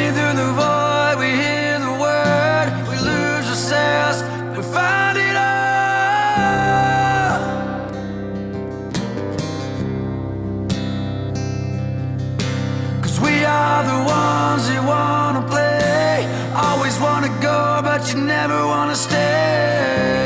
Running through the void, we hear the word, we lose ourselves, we find it all. 'Cause we are the ones that wanna play, always wanna go, but you never wanna stay.